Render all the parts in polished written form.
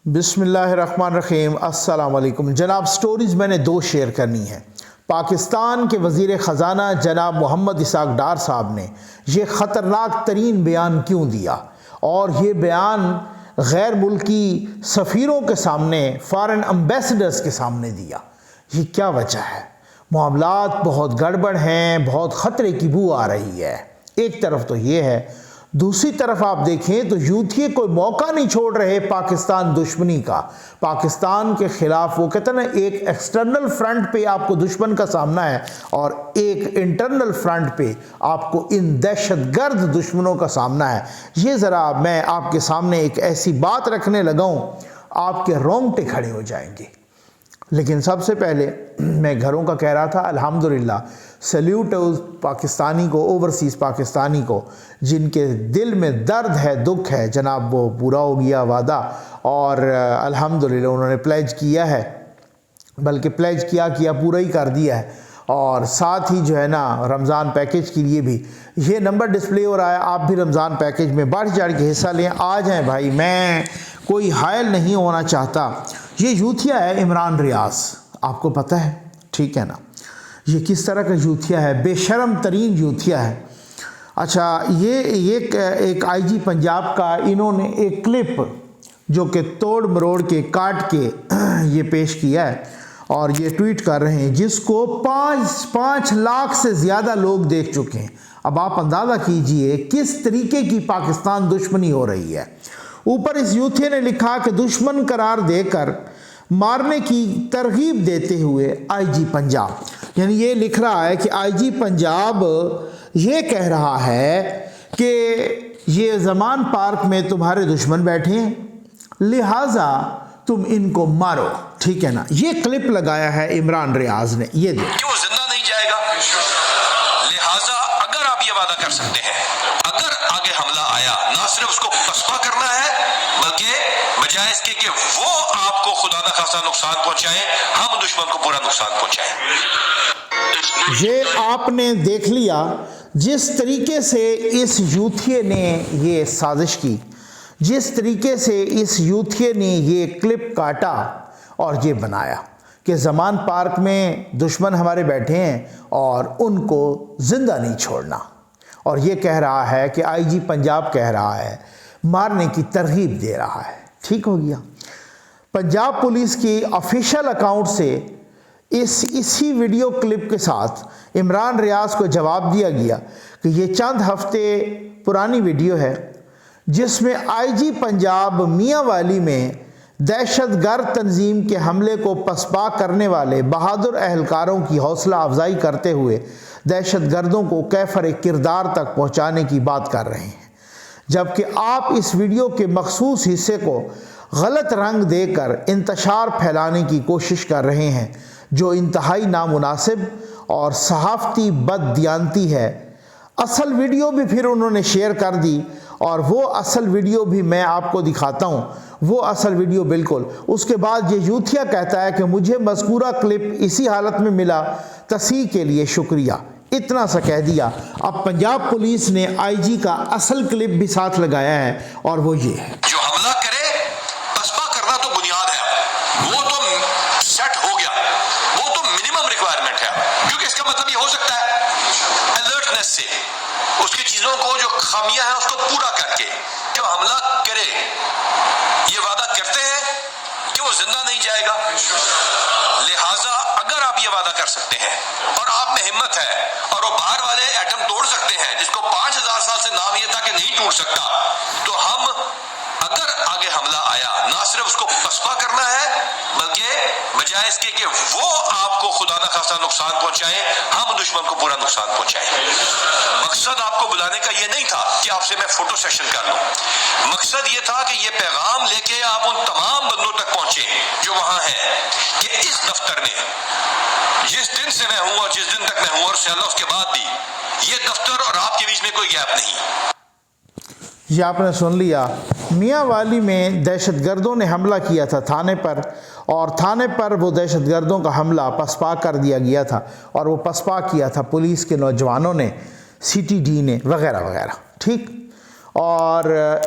بسم اللہ الرحمن الرحیم۔ السلام علیکم جناب۔ سٹوریز میں نے دو شیئر کرنی ہیں۔ پاکستان کے وزیر خزانہ جناب محمد اسحاق ڈار صاحب نے یہ خطرناک ترین بیان کیوں دیا، اور یہ بیان غیر ملکی سفیروں کے سامنے، فارن امبیسڈرز کے سامنے دیا، یہ کیا وجہ ہے؟ معاملات بہت گڑبڑ ہیں، بہت خطرے کی بو آ رہی ہے۔ ایک طرف تو یہ ہے، دوسری طرف آپ دیکھیں تو یوتھی کوئی موقع نہیں چھوڑ رہے پاکستان دشمنی کا۔ پاکستان کے خلاف وہ کہتے ہیں نا، ایک ایکسٹرنل فرنٹ پہ آپ کو دشمن کا سامنا ہے اور ایک انٹرنل فرنٹ پہ آپ کو ان دہشت گرد دشمنوں کا سامنا ہے۔ یہ ذرا میں آپ کے سامنے ایک ایسی بات رکھنے لگا ہوں، آپ کے رونگٹے کھڑے ہو جائیں گے۔ لیکن سب سے پہلے میں گھروں کا کہہ رہا تھا، الحمدللہ سیلیوٹ ہے اس پاکستانی کو، اوورسیز پاکستانی کو، جن کے دل میں درد ہے، دکھ ہے۔ جناب وہ پورا ہو گیا وعدہ، اور الحمدللہ انہوں نے پلیج کیا ہے، بلکہ پلیج کیا پورا ہی کر دیا ہے۔ اور ساتھ ہی جو ہے نا، رمضان پیکیج کے لیے بھی یہ نمبر ڈسپلے ہو رہا ہے، آپ بھی رمضان پیکیج میں بڑھ چڑھ کے حصہ لیں، آ جائیں بھائی، میں کوئی حائل نہیں ہونا چاہتا۔ یہ یوتھیا ہے عمران ریاض، آپ کو پتہ ہے، ٹھیک ہے نا، یہ کس طرح کا یوتھیا ہے، بے شرم ترین یوتھیا ہے۔ اچھا، یہ ایک آئی جی پنجاب کا انہوں نے ایک کلپ جو کہ توڑ مروڑ کے کاٹ کے یہ پیش کیا ہے، اور یہ ٹویٹ کر رہے ہیں، جس کو 5 لاکھ سے زیادہ لوگ دیکھ چکے ہیں۔ اب آپ اندازہ کیجئے کس طریقے کی پاکستان دشمنی ہو رہی ہے۔ اوپر اس یوتھیا نے لکھا کہ دشمن قرار دے کر مارنے کی ترغیب دیتے ہوئے آئی جی پنجاب، یعنی یہ لکھ رہا ہے کہ آئی جی پنجاب یہ کہہ رہا ہے کہ یہ زمان پارک میں تمہارے دشمن بیٹھے ہیں، لہٰذا تم ان کو مارو، ٹھیک ہے نا۔ یہ کلپ لگایا ہے عمران ریاض نے، یہ دیکھ کہ وہ زندہ نہیں جائے گا، لہٰذا اگر آپ یہ وعدہ کر سکتے ہیں، اگر آگے حملہ آیا، نہ صرف اس کو پسپا کرنا ہے، بلکہ بجائے اس کے کہ وہ آپ کو خدا نہ خاصا نقصان پہنچائیں، ہم دشمن کو پورا نقصان پہنچائیں۔ یہ آپ نے دیکھ لیا جس طریقے سے اس یوتھیے نے یہ سازش کی، جس طریقے سے اس یوتھیے نے یہ کلپ کاٹا اور یہ بنایا کہ زمان پارک میں دشمن ہمارے بیٹھے ہیں اور ان کو زندہ نہیں چھوڑنا، اور یہ کہہ رہا ہے کہ آئی جی پنجاب کہہ رہا ہے، مارنے کی ترغیب دے رہا ہے۔ ٹھیک ہو گیا۔ پنجاب پولیس کی آفیشیل اکاؤنٹ سے اسی ویڈیو کلپ کے ساتھ عمران ریاض کو جواب دیا گیا کہ یہ چند ہفتے پرانی ویڈیو ہے، جس میں آئی جی پنجاب میاں والی میں دہشت گرد تنظیم کے حملے کو پسپا کرنے والے بہادر اہلکاروں کی حوصلہ افزائی کرتے ہوئے دہشت گردوں کو کیفر کردار تک پہنچانے کی بات کر رہے ہیں، جبکہ آپ اس ویڈیو کے مخصوص حصے کو غلط رنگ دے کر انتشار پھیلانے کی کوشش کر رہے ہیں، جو انتہائی نامناسب اور صحافتی بددیانتی ہے۔ اصل ویڈیو بھی پھر انہوں نے شیئر کر دی، اور وہ اصل ویڈیو بھی میں آپ کو دکھاتا ہوں، وہ اصل ویڈیو بالکل۔ اس کے بعد یہ یوتھیا کہتا ہے کہ مجھے مذکورہ کلپ اسی حالت میں ملا، تصحیح کے لیے شکریہ، اتنا سا کہہ دیا۔ اب پنجاب پولیس نے آئی جی کا اصل کلپ بھی ساتھ لگایا ہے، اور وہ یہ ہے۔ جو حملہ کرے، پسپا کرنا تو بنیاد ہے، وہ تو سیٹ ہو گیا، وہ تو منیمم ریکوائرمنٹ ہے، کیونکہ اس کا مطلب یہ ہو سکتا ہے الرٹنس سے اس کی چیزوں کو، جو خامیاں ہیں اس کو پورا کر کے جب حملہ کرے، یہ وعدہ کرتے ہیں کہ وہ زندہ نہیں جائے گا، لہٰذا اگر آپ یہ وعدہ کر سکتے ہیں اور آپ میں ہمت ہے، اور وہ باہر والے ایٹم توڑ سکتے ہیں جس کو 5000 سال سے نام یہ تھا کہ نہیں ٹوٹ سکتا، تو ہم اگر آگے حملہ آیا، نہ صرف اس کو پسپا کرنا ہے، بلکہ بجائے اس کے کہ وہ آپ کو خدا نہ خاصا نقصان پہنچائیں، ہم دشمن کو پورا نقصان پہنچائیں۔ مقصد آپ کو بلانے کا یہ نہیں تھا کہ آپ سے میں فوٹو سیشن کر لوں، مقصد یہ تھا کہ یہ پیغام لے کے آپ ان تمام بندوں تک پہنچیں جو وہاں ہیں، کہ اس دفتر میں جس دن سے میں ہوں اور جس دن تک میں ہوں، اور انشاءاللہ اس کے بعد بھی، یہ دفتر اور آپ کے بیچ میں کوئی گیپ نہیں۔ یہ آپ نے سن لیا، میاں والی میں دہشت گردوں نے حملہ کیا تھا تھانے پر، اور تھانے پر وہ دہشت گردوں کا حملہ پسپا کر دیا گیا تھا، اور وہ پسپا کیا تھا پولیس کے نوجوانوں نے، سی ٹی ڈی نے، وغیرہ وغیرہ، ٹھیک۔ اور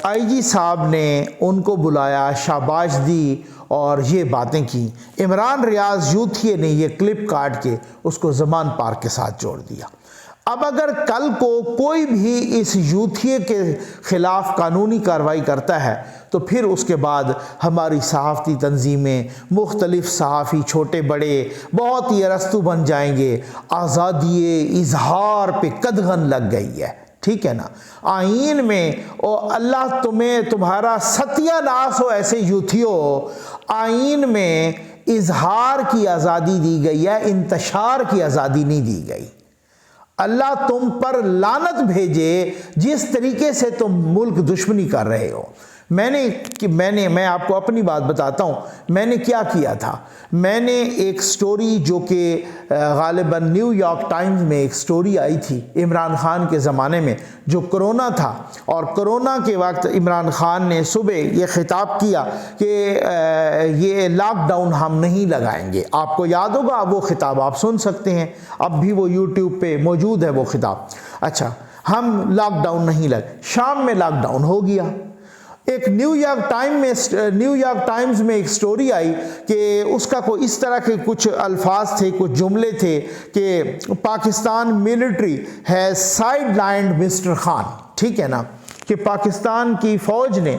آئی جی صاحب نے ان کو بلایا، شاباش دی اور یہ باتیں کی۔ عمران ریاض یوتھیے نے یہ کلپ کاٹ کے اس کو زمان پارک کے ساتھ جوڑ دیا۔ اب اگر کل کو کوئی بھی اس یوتھیے کے خلاف قانونی کارروائی کرتا ہے تو پھر اس کے بعد ہماری صحافتی تنظیمیں، مختلف صحافی چھوٹے بڑے بہت ہی ارستو بن جائیں گے۔ آزادی اظہار پہ قدغن لگ گئی ہے، ٹھیک ہے نا۔ آئین میں اللہ تمہارا ستیہ ناس ہو ایسے یوتھیو، آئین میں اظہار کی آزادی دی گئی ہے، انتشار کی آزادی نہیں دی گئی۔ اللہ تم پر لعنت بھیجے جس طریقے سے تم ملک دشمنی کر رہے ہو۔ میں آپ کو اپنی بات بتاتا ہوں، میں نے کیا کیا تھا۔ میں نے ایک سٹوری جو کہ غالباً نیو یارک ٹائمز میں ایک سٹوری آئی تھی عمران خان کے زمانے میں، جو کرونا تھا، اور کرونا کے وقت عمران خان نے صبح یہ خطاب کیا کہ یہ لاک ڈاؤن ہم نہیں لگائیں گے۔ آپ کو یاد ہوگا، وہ خطاب آپ سن سکتے ہیں، اب بھی وہ یوٹیوب پہ موجود ہے وہ خطاب۔ اچھا، ہم لاک ڈاؤن نہیں شام میں لاک ڈاؤن ہو گیا۔ ایک نیو یارک ٹائمز میں ایک سٹوری آئی کہ اس کا کوئی اس طرح کے کچھ الفاظ تھے، کچھ جملے تھے کہ Pakistan military has sidelined mister Khan, ٹھیک ہے نا، کہ پاکستان کی فوج نے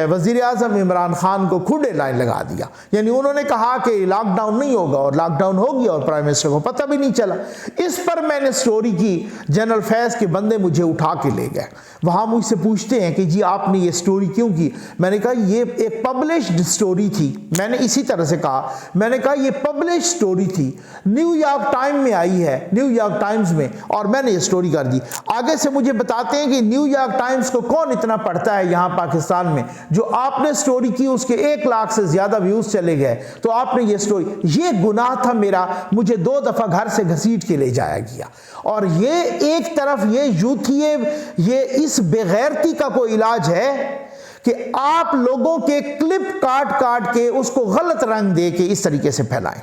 وزیر اعظم عمران خان کو کھڈے لائن لگا دیا۔ یعنی انہوں نے کہا کہ لاک ڈاؤن نہیں ہوگا، اور لاک ڈاؤن ہو گیا اور پرائم منسٹر کو پتہ بھی نہیں چلا۔ اس پر میں نے سٹوری کی، جنرل فیض کے بندے مجھے اٹھا کے لے گئے۔ وہاں مجھ سے پوچھتے ہیں کہ جی آپ نے یہ سٹوری کیوں کی؟ میں نے کہا یہ ایک پبلشڈ سٹوری تھی۔ میں نے اسی طرح سے کہا، میں نے کہا یہ پبلشڈ سٹوری تھی، نیو یارک ٹائم میں آئی ہے، نیو یارک ٹائمز میں، اور میں نے یہ سٹوری کر دی۔ آگے سے مجھے بتاتے ہیں کہ نیو یارک ٹائمز کو کون اتنا پڑھتا ہے یہاں پاکستان میں؟ جو آپ نے سٹوری کی اس کے 1 لاکھ سے زیادہ ویوز چلے گئے، تو آپ نے یہ سٹوری، یہ گناہ تھا میرا، مجھے 2 دفعہ گھر سے گھسیٹ کے لے جایا گیا۔ اور یہ ایک طرف یہ یوتھیے، یہ اس بے غیرتی کا کوئی علاج ہے کہ آپ لوگوں کے کلپ کاٹ کے اس کو غلط رنگ دے کے اس طریقے سے پھیلائیں۔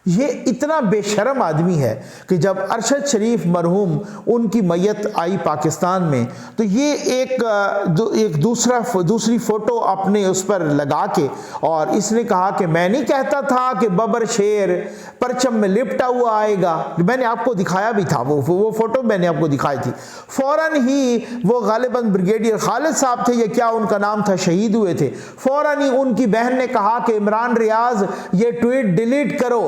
یہ اتنا بے شرم آدمی ہے کہ جب ارشد شریف مرحوم ان کی میت آئی پاکستان میں، تو یہ ایک دوسری فوٹو اپنے اس پر لگا کے، اور اس نے کہا کہ میں نہیں کہتا تھا کہ ببر شیر پرچم میں لپٹا ہوا آئے گا۔ میں نے آپ کو دکھایا بھی تھا، وہ فوٹو میں نے آپ کو دکھائی تھی۔ فوراً ہی وہ غالباً بریگیڈیئر خالد صاحب تھے، یہ کیا ان کا نام تھا، شہید ہوئے تھے۔ فوراً ہی ان کی بہن نے کہا کہ عمران ریاض یہ ٹویٹ ڈیلیٹ کرو،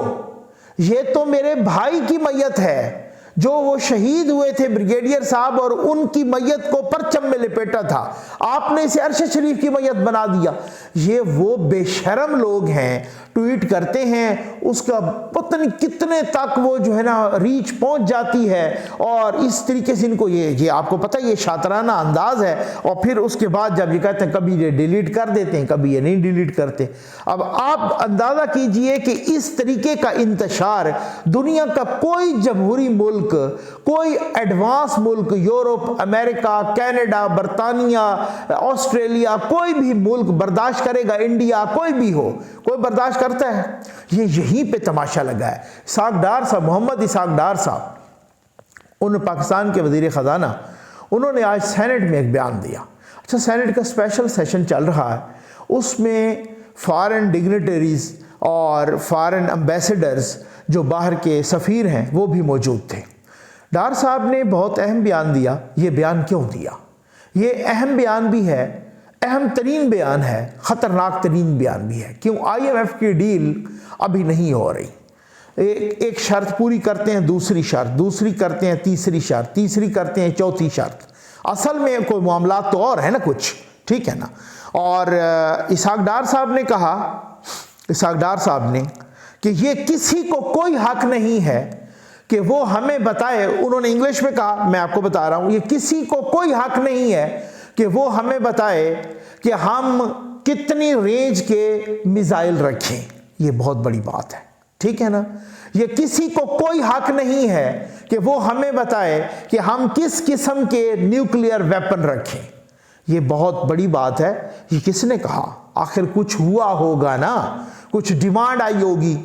یہ تو میرے بھائی کی میت ہے، جو وہ شہید ہوئے تھے بریگیڈیئر صاحب، اور ان کی میت کو پرچم میں لپیٹا تھا، آپ نے اسے ارشد شریف کی میت بنا دیا۔ یہ وہ بے شرم لوگ ہیں، ٹویٹ کرتے ہیں، اس کا پتہ نہیں کتنے تک وہ جو ہے نا ریچ پہنچ جاتی ہے، اور اس طریقے سے ان کو یہ آپ کو پتہ یہ شاطرانہ انداز ہے، اور پھر اس کے بعد جب یہ کہتے ہیں کبھی یہ ڈیلیٹ کر دیتے ہیں، کبھی یہ نہیں ڈیلیٹ کرتے۔ اب آپ اندازہ کیجئے کہ اس طریقے کا انتشار دنیا کا کوئی جمہوری ملک، کوئی ایڈوانس ملک، یورپ، امریکہ، کینیڈا، برطانیہ، آسٹریلیا، کوئی بھی ملک برداشت کرے گا؟ انڈیا، کوئی بھی ہو، کوئی برداشت کرتا ہے؟ یہ یہیں پہ تماشا لگا ہے۔ اسحاق ڈار صاحب، محمد اسحاق ڈار صاحب، ان پاکستان کے وزیر خزانہ، انہوں نے آج سینٹ میں ایک بیان دیا۔ اچھا، سینٹ کا اسپیشل سیشن چل رہا ہے، اس میں فارن ڈگنیٹریز اور فارن امبیسڈرز جو باہر کے سفیر ہیں وہ بھی موجود تھے۔ ڈار صاحب نے بہت اہم بیان دیا۔ یہ بیان کیوں دیا؟ یہ اہم بیان بھی ہے، اہم ترین بیان ہے، خطرناک ترین بیان بھی ہے۔ کیوں؟ IMF کی ڈیل ابھی نہیں ہو رہی۔ ایک شرط پوری کرتے ہیں، دوسری شرط، دوسری کرتے ہیں، تیسری شرط، تیسری کرتے ہیں، چوتھی شرط۔ اصل میں کوئی معاملات تو اور ہے نا کچھ، ٹھیک ہے نا۔ اور اسحاق ڈار صاحب نے کہا، اسحاق ڈار صاحب نے، کہ یہ کسی کو کوئی حق نہیں ہے کہ وہ ہمیں بتائے، انہوں نے انگلش میں کہا، میں آپ کو بتا رہا ہوں، یہ کسی کو کوئی حق نہیں ہے کہ وہ ہمیں بتائے کہ ہم کتنی رینج کے میزائل رکھیں۔ یہ بہت بڑی بات ہے، ٹھیک ہے نا۔ یہ کسی کو کوئی حق نہیں ہے کہ وہ ہمیں بتائے کہ ہم کس قسم کے نیوکلیئر ویپن رکھیں۔ یہ بہت بڑی بات ہے۔ یہ کس نے کہا؟ آخر کچھ ہوا ہوگا نا، کچھ ڈیمانڈ آئی ہوگی،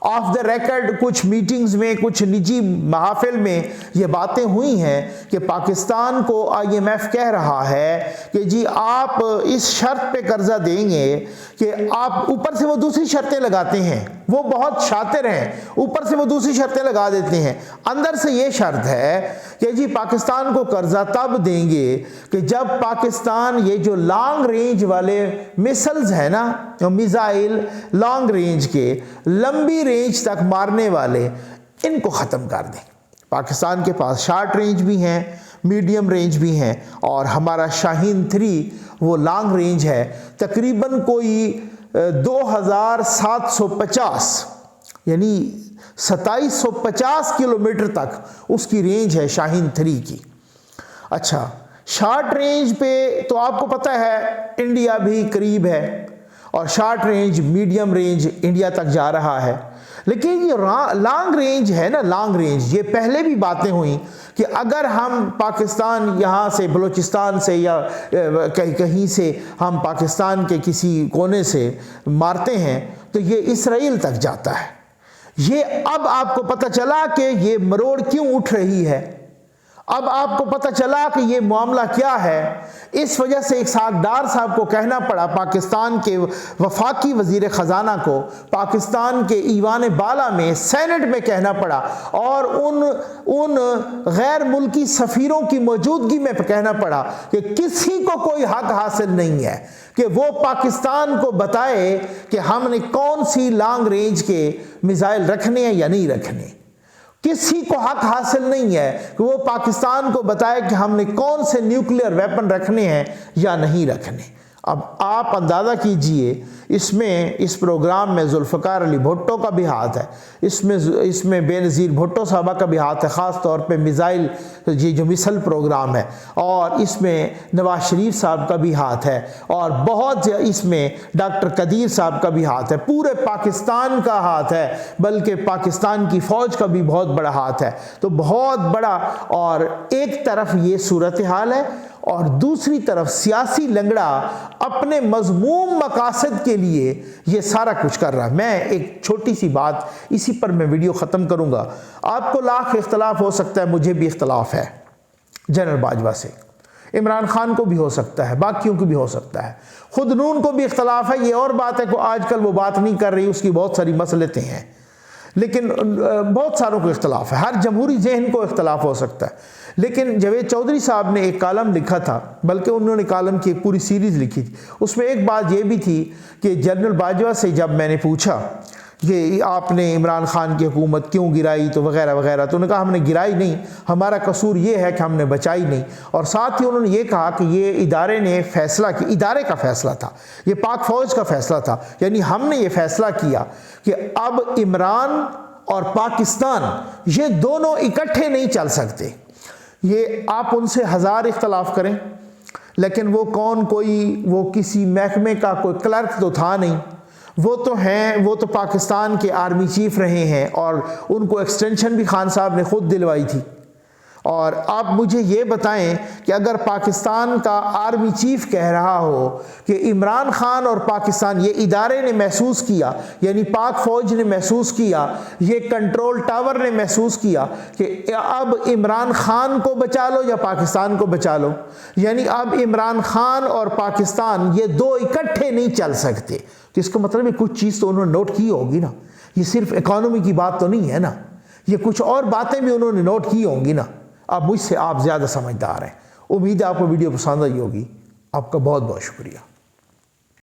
آف دا ریکارڈ کچھ میٹنگز میں، کچھ نجی محافل میں یہ باتیں ہوئی ہیں کہ پاکستان کو IMF کہہ رہا ہے کہ جی آپ اس شرط پہ قرضہ دیں گے کہ آپ، اوپر سے وہ دوسری شرطیں لگاتے ہیں، وہ بہت شاطر ہیں، اوپر سے وہ دوسری شرطیں لگا دیتے ہیں، اندر سے یہ شرط ہے کہ جی پاکستان کو قرضہ تب دیں گے کہ جب پاکستان یہ جو لانگ رینج والے میسلز ہیں نا، میزائل لانگ رینج کے، لمبی رینج تک مارنے والے، ان کو ختم کر دیں۔ پاکستان کے پاس شارٹ رینج بھی ہیں، میڈیم رینج بھی ہیں، اور ہمارا شاہین 3 وہ لانگ رینج ہے، تقریباً کوئی 2750 یعنی 2750 کلومیٹر تک اس کی رینج ہے شاہین 3 کی۔ اچھا، شارٹ رینج پہ تو آپ کو پتہ ہے انڈیا بھی قریب ہے، اور short range, medium range India تک جا رہا ہے، لیکن یہ لانگ رینج ہے نا، لانگ رینج، یہ پہلے بھی باتیں ہوئیں کہ اگر ہم پاکستان یہاں سے بلوچستان سے یا کہیں سے ہم پاکستان کے کسی کونے سے مارتے ہیں تو یہ اسرائیل تک جاتا ہے۔ یہ اب آپ کو پتہ چلا کہ یہ مروڑ کیوں اٹھ رہی ہے، اب آپ کو پتہ چلا کہ یہ معاملہ کیا ہے۔ اس وجہ سے اسحاق ڈار صاحب کو کہنا پڑا، پاکستان کے وفاقی وزیر خزانہ کو پاکستان کے ایوان بالا میں، سینٹ میں کہنا پڑا، اور ان غیر ملکی سفیروں کی موجودگی میں کہنا پڑا کہ کسی کو کوئی حق حاصل نہیں ہے کہ وہ پاکستان کو بتائے کہ ہم نے کون سی لانگ رینج کے میزائل رکھنے ہیں یا نہیں رکھنے۔ کسی کو حق حاصل نہیں ہے کہ وہ پاکستان کو بتائے کہ ہم نے کون سے نیوکلیئر ویپن رکھنے ہیں یا نہیں رکھنے۔ اب آپ اندازہ کیجئے، اس پروگرام میں ذوالفقار علی بھٹو کا بھی ہاتھ ہے، اس میں بے نظیر بھٹو صاحبہ کا بھی ہاتھ ہے، خاص طور پہ میزائل، یہ جو مسل پروگرام ہے، اور اس میں نواز شریف صاحب کا بھی ہاتھ ہے، اور بہت اس میں ڈاکٹر قدیر صاحب کا بھی ہاتھ ہے، پورے پاکستان کا ہاتھ ہے، بلکہ پاکستان کی فوج کا بھی بہت بڑا ہاتھ ہے۔ تو بہت بڑا، اور ایک طرف یہ صورتحال ہے، اور دوسری طرف سیاسی لنگڑا اپنے مذموم مقاصد کے لیے یہ سارا کچھ کر رہا ہے۔ میں ایک چھوٹی سی بات، اسی پر میں ویڈیو ختم کروں گا۔ آپ کو لاکھ اختلاف ہو سکتا ہے، مجھے بھی اختلاف ہے جنرل باجوہ سے، عمران خان کو بھی ہو سکتا ہے، باقیوں کو بھی ہو سکتا ہے، خود نون کو بھی اختلاف ہے۔ یہ اور بات ہے کہ آج کل وہ بات نہیں کر رہی، اس کی بہت ساری مسئلتیں ہیں، لیکن بہت ساروں کو اختلاف ہے، ہر جمہوری ذہن کو اختلاف ہو سکتا ہے۔ لیکن جاوید چودھری صاحب نے ایک کالم لکھا تھا، بلکہ انہوں نے کالم کی ایک پوری سیریز لکھی تھی، اس میں ایک بات یہ بھی تھی کہ جنرل باجوہ سے جب میں نے پوچھا کہ آپ نے عمران خان کی حکومت کیوں گرائی تو وغیرہ وغیرہ، تو انہوں نے کہا ہم نے گرائی نہیں، ہمارا قصور یہ ہے کہ ہم نے بچائی نہیں۔ اور ساتھ ہی انہوں نے یہ کہا کہ یہ ادارے نے فیصلہ کیا، ادارے کا فیصلہ تھا، یہ پاک فوج کا فیصلہ تھا، یعنی ہم نے یہ فیصلہ کیا کہ اب عمران اور پاکستان یہ دونوں اکٹھے نہیں چل سکتے۔ یہ آپ ان سے ہزار اختلاف کریں، لیکن وہ وہ کسی محکمے کا کوئی کلرک تو تھا نہیں، وہ تو پاکستان کے آرمی چیف رہے ہیں، اور ان کو ایکسٹینشن بھی خان صاحب نے خود دلوائی تھی۔ اور آپ مجھے یہ بتائیں کہ اگر پاکستان کا آرمی چیف کہہ رہا ہو کہ عمران خان اور پاکستان، یہ ادارے نے محسوس کیا، یعنی پاک فوج نے محسوس کیا، یہ کنٹرول ٹاور نے محسوس کیا کہ اب عمران خان کو بچا لو یا پاکستان کو بچا لو، یعنی اب عمران خان اور پاکستان یہ دو اکٹھے نہیں چل سکتے، تو اس کا مطلب ہے کچھ چیز تو انہوں نے نوٹ کی ہوگی نا، یہ صرف اکانومی کی بات تو نہیں ہے نا، یہ کچھ اور باتیں بھی انہوں نے نوٹ کی ہوں گی نا۔ اب مجھ سے آپ زیادہ سمجھدار ہیں۔ امید ہے آپ کو ویڈیو پسند آئی ہوگی۔ آپ کا بہت بہت شکریہ۔